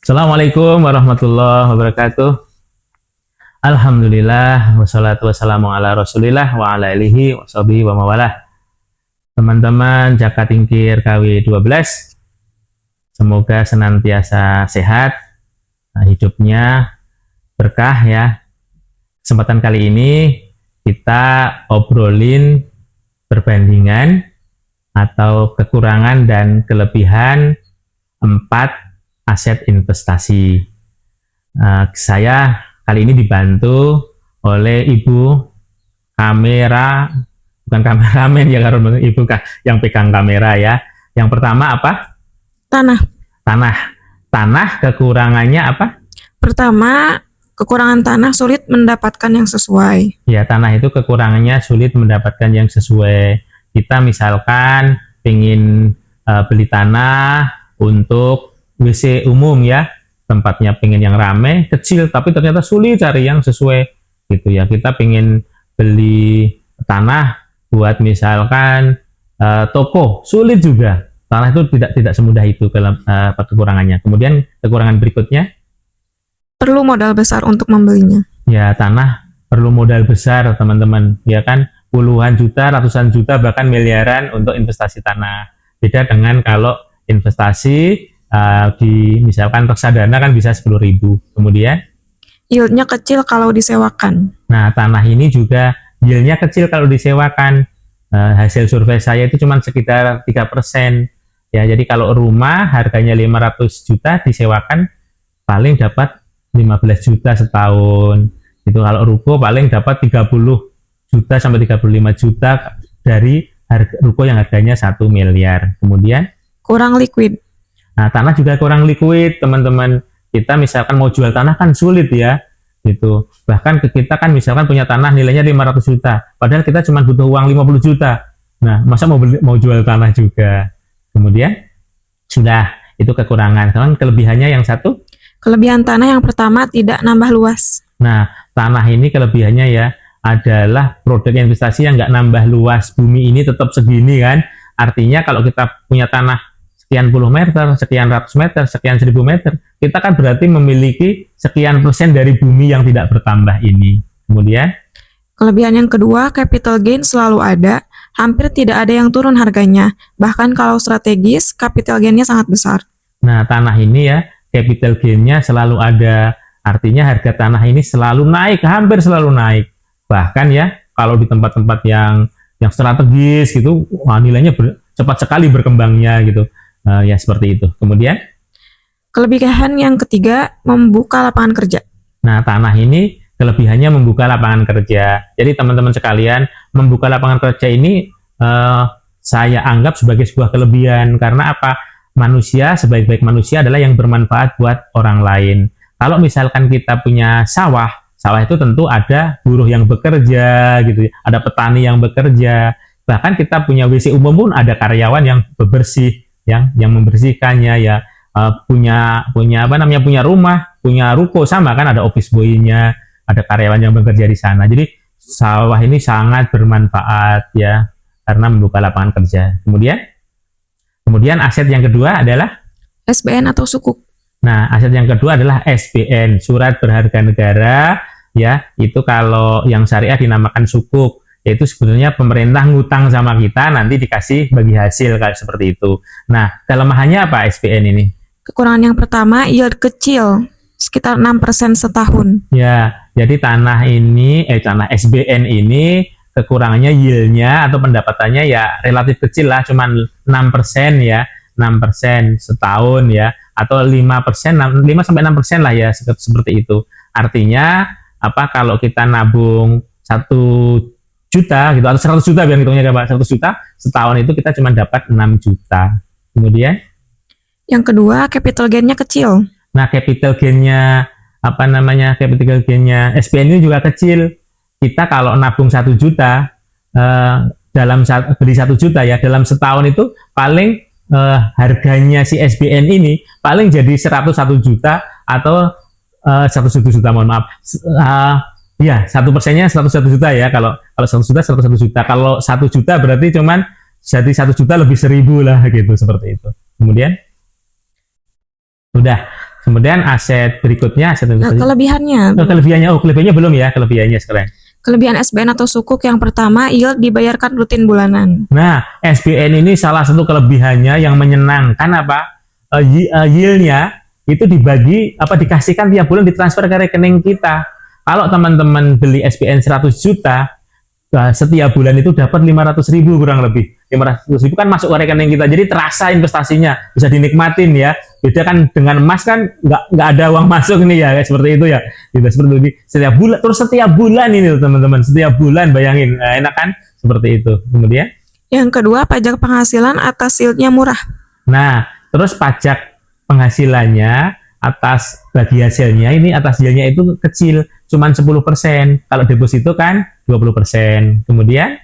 Assalamualaikum warahmatullahi wabarakatuh. Alhamdulillah wassalatu wassalamu ala Rasulillah wa ala alihi washabihi wa mawalah. Teman-teman Jakat Tingkir KW12, semoga senantiasa sehat, hidupnya berkah ya. Kesempatan kali ini kita obrolin perbandingan atau kekurangan dan kelebihan 4 aset investasi. Saya kali ini dibantu oleh Ibu kamera, bukan kameramen ya, karena Ibu yang pegang kamera ya. Yang pertama apa? Tanah. Tanah kekurangannya apa? Pertama, kekurangan tanah sulit mendapatkan yang sesuai. Ya, tanah itu kekurangannya sulit mendapatkan yang sesuai. Kita misalkan ingin beli tanah untuk WC umum ya, tempatnya pengen yang rame, kecil, tapi ternyata sulit cari yang sesuai gitu ya. Kita pengen beli tanah buat misalkan toko, sulit juga. Tanah itu tidak semudah itu kekurangannya. Kemudian kekurangan berikutnya, Perlu modal besar untuk membelinya. ya tanah perlu modal besar teman-teman, ya kan, puluhan juta, ratusan juta, bahkan miliaran untuk investasi tanah. Beda dengan kalau investasi di misalkan reksadana kan bisa 10.000. Kemudian Yieldnya kecil kalau disewakan. nah tanah ini juga yieldnya kecil kalau disewakan. Hasil survei saya itu cuma sekitar 3% ya. Jadi kalau rumah harganya 500 juta disewakan paling dapat 15 juta setahun. Itu kalau ruko paling dapat 30 juta sampai 35 juta dari ruko yang harganya 1 miliar. Kemudian Kurang liquid. nah, tanah juga kurang liquid, teman-teman. Kita misalkan mau jual tanah kan sulit ya, gitu. Bahkan kita kan misalkan punya tanah nilainya 500 juta, padahal kita cuma butuh uang 50 juta. Nah, masa mau jual tanah juga? Kemudian, sudah, itu kekurangan. Kan kelebihannya yang satu? Kelebihan tanah yang pertama tidak nambah luas. Nah, tanah ini kelebihannya ya, adalah produk investasi yang nggak nambah luas. Bumi ini tetap segini kan. Artinya kalau kita punya tanah sekian puluh meter, sekian ratus meter, sekian 1000 meter, kita kan berarti memiliki sekian persen dari bumi yang tidak bertambah ini. Kemudian, Kelebihan yang kedua, capital gain selalu ada. Hampir tidak ada yang turun harganya. Bahkan kalau strategis, capital gain-nya sangat besar. nah tanah ini ya, capital gain-nya selalu ada. Artinya harga tanah ini selalu naik, hampir selalu naik. Bahkan ya, kalau di tempat-tempat yang strategis gitu, wah, nilainya cepat sekali berkembangnya gitu. Ya seperti itu. Kemudian, Kelebihan yang ketiga, membuka lapangan kerja. nah tanah ini kelebihannya membuka lapangan kerja. Jadi teman-teman sekalian, membuka lapangan kerja ini saya anggap sebagai sebuah kelebihan. Karena apa? Manusia, sebaik-baik manusia adalah yang bermanfaat buat orang lain. Kalau misalkan kita punya sawah itu tentu ada buruh yang bekerja gitu, ada petani yang bekerja. Bahkan kita punya WC umum pun ada karyawan yang bebersih, yang membersihkannya ya. Punya rumah, punya ruko, sama kan, ada office boy-nya, ada karyawan yang bekerja di sana. Jadi sawah ini sangat bermanfaat ya, karena membuka lapangan kerja. Kemudian aset yang kedua adalah SBN atau sukuk. nah, aset yang kedua adalah SBN, surat berharga negara ya. Itu kalau yang syariah dinamakan sukuk. Yaitu sebenarnya pemerintah ngutang sama kita, nanti dikasih bagi hasil kayak seperti itu. Nah, kelemahannya apa SBN ini? Kekurangan yang pertama, yield kecil, sekitar 6% setahun. Ya, jadi tanah SBN ini kekurangannya yieldnya atau pendapatannya ya relatif kecil lah, cuma 6% ya, 6% setahun ya, atau 5%, 5-6% lah ya, seperti itu. Artinya apa, kalau kita nabung 1 juta gitu, atau 100 juta biar hitungnya Pak, 100 juta setahun itu kita cuma dapat 6 juta. Kemudian Yang kedua, capital gain-nya kecil. nah capital gain-nya capital gain-nya SBN ini juga kecil. Kita kalau nabung 1 juta beli 1 juta ya, dalam setahun itu paling harganya si SBN ini paling jadi 101 juta atau 101 juta, mohon maaf. Ya, 1%-nya 101 juta ya. Kalau 100 juta 101 juta. Kalau 1 juta berarti cuman jadi 1 juta lebih 1000 lah gitu, seperti itu. Kemudian udah Kemudian aset berikutnya, aset Nah, kelebihannya. Kelebihannya belum ya, kelebihannya sekarang. Kelebihan SBN atau sukuk yang pertama, yield dibayarkan rutin bulanan. Nah, SBN ini salah satu kelebihannya yang menyenangkan apa? Yieldnya itu dikasihkan tiap bulan ditransfer ke rekening kita. Kalau teman-teman beli SBN 100 juta, setiap bulan itu dapat 500.000 kurang lebih. 500.000 kan masuk ke rekening kita, jadi terasa investasinya, bisa dinikmatin ya. Beda kan dengan emas kan nggak ada uang masuk nih ya, kayak seperti itu ya. Gitu, seperti itu. Setiap bulan ini teman-teman, setiap bulan bayangin, enak kan? Seperti itu. Kemudian yang kedua, pajak penghasilan atas yieldnya murah. Nah, terus pajak penghasilannya atas bagi hasilnya ini atas yieldnya itu kecil, cuman 10%. Kalau deposito kan 20%. Kemudian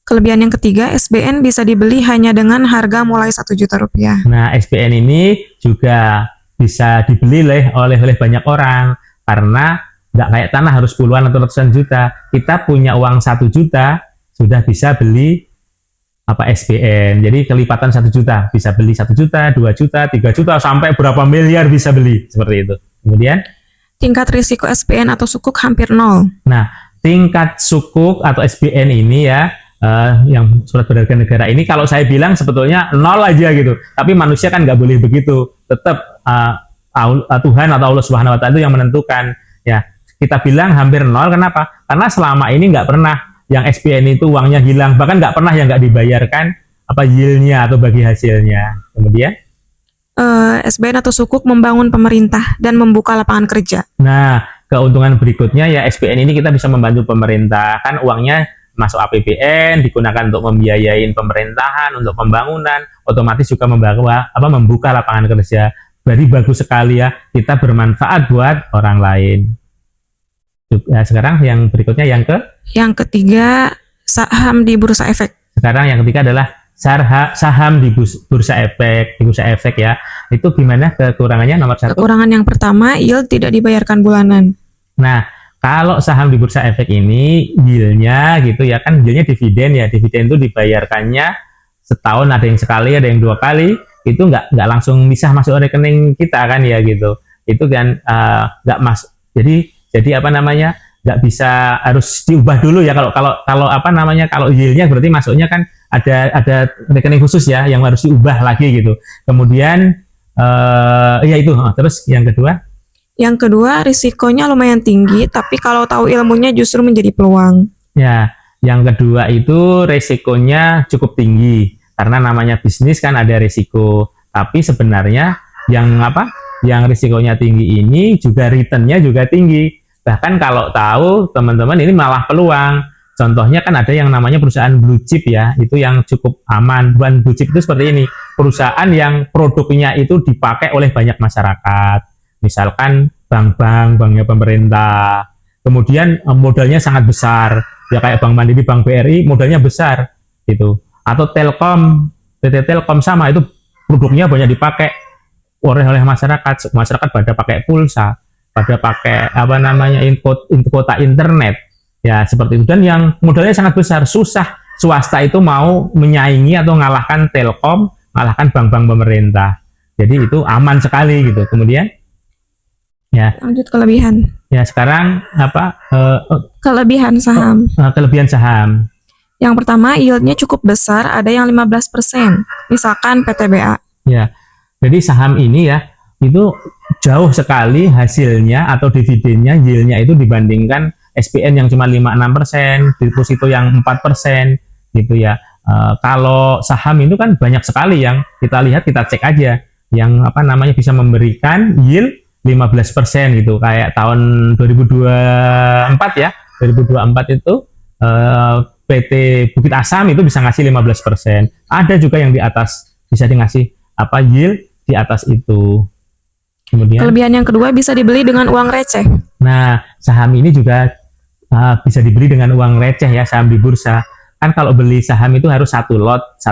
kelebihan yang ketiga, SBN bisa dibeli hanya dengan harga mulai 1 juta rupiah. Nah, SBN ini juga bisa dibeli oleh banyak orang karena nggak kayak tanah harus puluhan atau ratusan juta. Kita punya uang 1 juta sudah bisa beli SBN. Jadi kelipatan 1 juta, bisa beli 1 juta, 2 juta, 3 juta, sampai berapa miliar bisa beli, seperti itu. Kemudian tingkat risiko SBN atau sukuk hampir nol. Nah, tingkat sukuk atau SBN ini ya, yang surat berharga negara ini, kalau saya bilang sebetulnya nol aja gitu. Tapi manusia kan nggak boleh begitu. Tetap Tuhan atau Allah Subhanahu Wa Taala itu yang menentukan. Ya, kita bilang hampir nol. Kenapa? Karena selama ini nggak pernah yang SBN itu uangnya hilang, bahkan nggak pernah yang nggak dibayarkan yieldnya atau bagi hasilnya. Kemudian SBN atau sukuk membangun pemerintah dan membuka lapangan kerja. Nah, keuntungan berikutnya ya, SBN ini kita bisa membantu pemerintah, kan uangnya masuk APBN, digunakan untuk membiayain pemerintahan, untuk pembangunan, otomatis juga membuka lapangan kerja. Jadi bagus sekali ya, kita bermanfaat buat orang lain. Nah, sekarang yang berikutnya yang ketiga, saham di bursa efek. Sekarang yang ketiga adalah saham di bursa efek ya. Itu gimana kekurangannya? Nomor 1. Kekurangan yang pertama, yield tidak dibayarkan bulanan. Nah, kalau saham di bursa efek ini yieldnya gitu ya, kan yieldnya dividen ya. Dividen itu dibayarkannya setahun, ada yang sekali, ada yang 2 kali. Itu nggak langsung bisa masuk rekening kita kan ya gitu. Itu kan nggak masuk. Jadi nggak bisa, harus diubah dulu ya. Kalau yieldnya berarti masuknya kan ada rekening khusus ya yang harus diubah lagi gitu. Kemudian ya itu. Terus yang kedua? Yang kedua, risikonya lumayan tinggi, tapi kalau tahu ilmunya justru menjadi peluang. Ya, yang kedua itu risikonya cukup tinggi karena namanya bisnis kan ada risiko. Tapi sebenarnya yang risikonya tinggi ini juga returnnya juga tinggi. Bahkan kalau tahu teman-teman ini malah peluang. Contohnya kan ada yang namanya perusahaan blue chip ya, itu yang cukup aman. Bukan blue chip itu seperti ini, perusahaan yang produknya itu dipakai oleh banyak masyarakat. Misalkan banknya pemerintah, kemudian modalnya sangat besar, ya kayak Bank Mandiri, Bank BRI, modalnya besar gitu. Atau Telkom, PT Telkom sama, itu produknya banyak dipakai oleh masyarakat pada pakai pulsa, pada pakai kuota internet, ya seperti itu. Dan yang modalnya sangat besar, susah swasta itu mau menyaingi atau ngalahkan Telkom, ngalahkan bank-bank pemerintah. Jadi itu aman sekali gitu. Kemudian ya, lanjut kelebihan. Ya, sekarang kelebihan saham. Kelebihan saham. Yang pertama, yieldnya cukup besar, ada yang 15%. Misalkan PTBA. Ya. Jadi saham ini ya, itu jauh sekali hasilnya atau dividennya, yieldnya itu dibandingkan SBN yang cuma 5-6%, deposito yang 4% gitu ya. Kalau saham itu kan banyak sekali yang kita lihat, kita cek aja yang bisa memberikan yield 15% gitu, kayak tahun 2024 ya. 2024 itu PT Bukit Asam itu bisa ngasih 15%. Ada juga yang di atas bisa ngasih yield di atas itu. Kemudian kelebihan yang kedua, bisa dibeli dengan uang receh. Nah, saham ini juga bisa dibeli dengan uang receh ya, saham di bursa. Kan kalau beli saham itu harus satu lot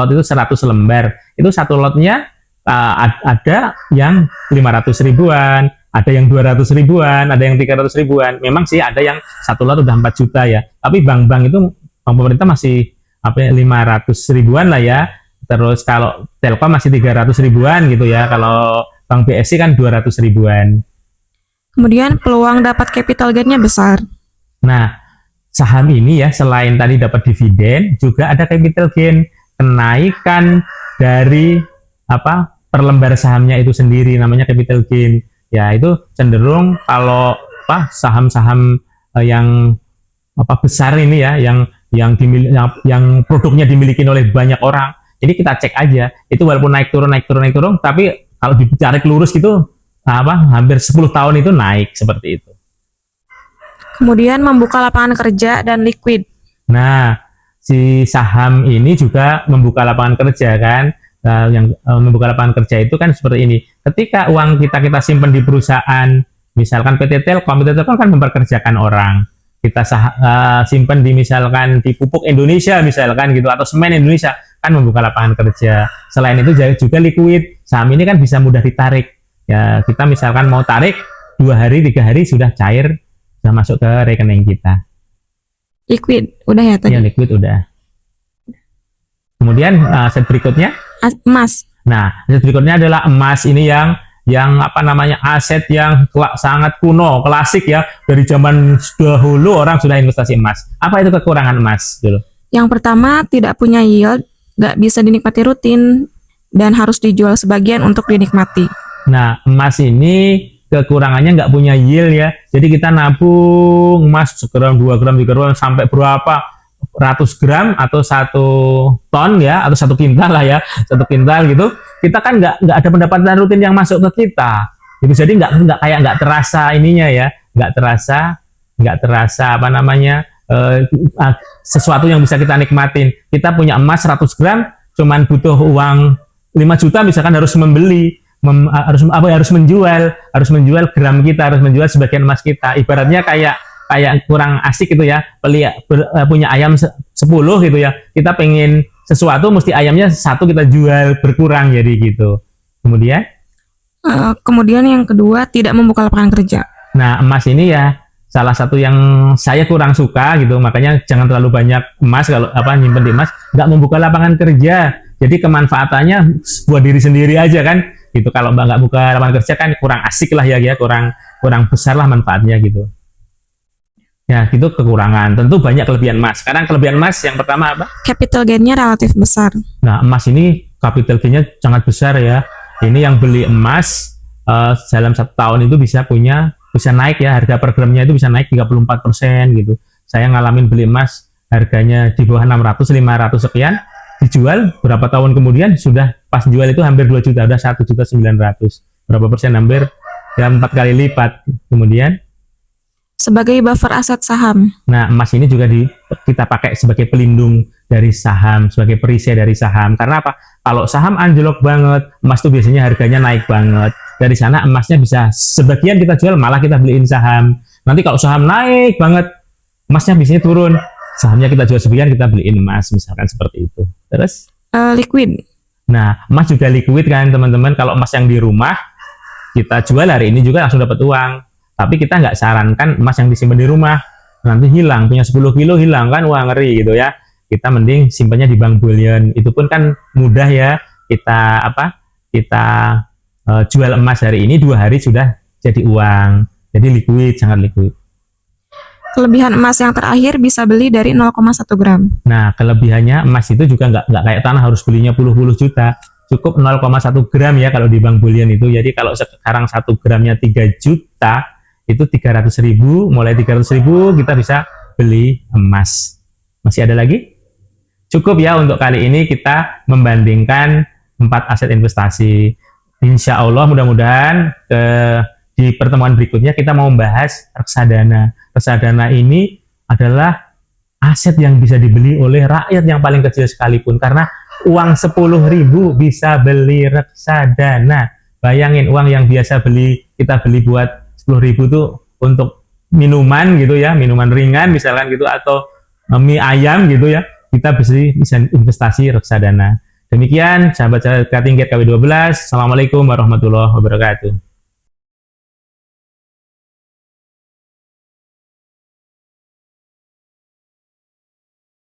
itu 100 lembar. Itu satu lotnya ada yang 500 ribuan, ada yang 200 ribuan, ada yang 300 ribuan. Memang sih ada yang satu lot udah 4 juta ya. Tapi bank pemerintah masih 500 ribuan lah ya. Terus kalau Telkom masih 300 ribuan gitu ya. Kalau Bank BSI kan 200 ribuan. Kemudian peluang dapat capital gain-nya besar. Nah, saham ini ya selain tadi dapat dividen, juga ada capital gain, kenaikan dari per lembar sahamnya itu sendiri, namanya capital gain. Ya, itu cenderung kalau saham-saham yang besar ini ya, yang produknya dimiliki oleh banyak orang. Ini kita cek aja, itu walaupun naik turun, tapi kalau ditarik lurus gitu, hampir 10 tahun itu naik seperti itu. Kemudian membuka lapangan kerja dan liquid. Nah, si saham ini juga membuka lapangan kerja kan. Yang membuka lapangan kerja itu kan seperti ini. Ketika uang kita simpan di perusahaan, misalkan PT Telkom kan memperkerjakan orang. Kita simpan misalkan di pupuk Indonesia misalkan gitu, atau semen Indonesia, kan membuka lapangan kerja. Selain itu juga liquid. Saham ini kan bisa mudah ditarik. Ya, kita misalkan mau tarik 2 hari, 3 hari sudah cair, sudah masuk ke rekening kita. Liquid, udah ya tadi? Ya, liquid udah. Kemudian aset berikutnya emas. Nah, aset berikutnya adalah emas. Ini yang aset yang sangat kuno, klasik ya, dari zaman dahulu orang sudah investasi emas. Apa itu kekurangan emas dulu? Yang pertama, tidak punya yield, nggak bisa dinikmati rutin, dan harus dijual sebagian untuk dinikmati. Nah, emas ini kekurangannya nggak punya yield ya. Jadi kita nabung emas 1 gram, 2 gram, 3 gram, sampai berapa ratus gram atau 1 ton ya, atau 1 kintal lah ya, 1 kintal gitu. Kita kan nggak ada pendapatan rutin yang masuk ke kita. Gitu. Jadi nggak terasa ininya ya, nggak terasa sesuatu yang bisa kita nikmatin. Kita punya emas 100 gram, cuman butuh uang 5 juta misalkan, harus harus menjual gram kita, harus menjual sebagian emas kita. Ibaratnya kayak kurang asik gitu ya, punya ayam 10 gitu ya, kita pengen sesuatu mesti ayamnya 1 kita jual, berkurang jadi gitu. Kemudian yang kedua, tidak membuka lapangan kerja. Nah, emas ini ya salah satu yang saya kurang suka gitu, makanya jangan terlalu banyak emas. Kalau nyimpen di emas, nggak membuka lapangan kerja, jadi kemanfaatannya buat diri sendiri aja kan gitu. Kalau nggak buka lapangan kerja kan kurang asik lah ya, kurang besar lah manfaatnya gitu. Ya, itu kekurangan. Tentu banyak kelebihan emas. Sekarang kelebihan emas yang pertama apa? Capital gain-nya relatif besar. Nah, emas ini capital gain-nya sangat besar ya. Ini yang beli emas dalam 1 tahun itu bisa naik ya, harga per gramnya itu bisa naik 34% gitu. Saya ngalamin beli emas harganya di bawah 600, 500 sekian, dijual berapa tahun kemudian sudah pas jual itu hampir 2 juta, udah 1.900.000. Berapa persen? Hampir ya 4 kali lipat. Kemudian sebagai buffer aset saham. Nah, emas ini juga kita pakai sebagai pelindung dari saham, sebagai perisai dari saham. Karena apa? Kalau saham anjlok banget, emas itu biasanya harganya naik banget. Dari sana emasnya bisa sebagian kita jual, malah kita beliin saham. Nanti kalau saham naik banget, emasnya biasanya turun. Sahamnya kita jual sebagian, kita beliin emas, misalkan seperti itu. Terus? Liquid. Nah, emas juga liquid kan teman-teman. Kalau emas yang di rumah, kita jual hari ini juga langsung dapat uang. Tapi kita nggak sarankan emas yang disimpan di rumah, nanti hilang, punya 10 kilo hilang kan, wah ngeri gitu ya. Kita mending simpannya di bank bullion, itu pun kan mudah ya. Kita jual emas hari ini, 2 hari sudah jadi uang. Jadi liquid, sangat liquid. Kelebihan emas yang terakhir bisa beli dari 0,1 gram. Nah, kelebihannya emas itu juga nggak kayak tanah harus belinya puluh-puluh juta. Cukup 0,1 gram ya kalau di bank bullion itu. Jadi kalau sekarang 1 gramnya 3 juta, itu 300.000, mulai 300.000 kita bisa beli emas. Masih ada lagi? Cukup ya untuk kali ini kita membandingkan 4 aset investasi. Insya Allah mudah-mudahan di pertemuan berikutnya kita mau membahas reksadana. Reksadana ini adalah aset yang bisa dibeli oleh rakyat yang paling kecil sekalipun, karena uang 10.000 bisa beli reksadana. Bayangin uang yang biasa kita beli buat 10.000 tuh untuk minuman gitu ya, minuman ringan misalkan gitu, atau mie ayam gitu ya, kita bisa investasi reksadana. Demikian sahabat-sahabat Tingkat KW12. Assalamualaikum warahmatullahi wabarakatuh.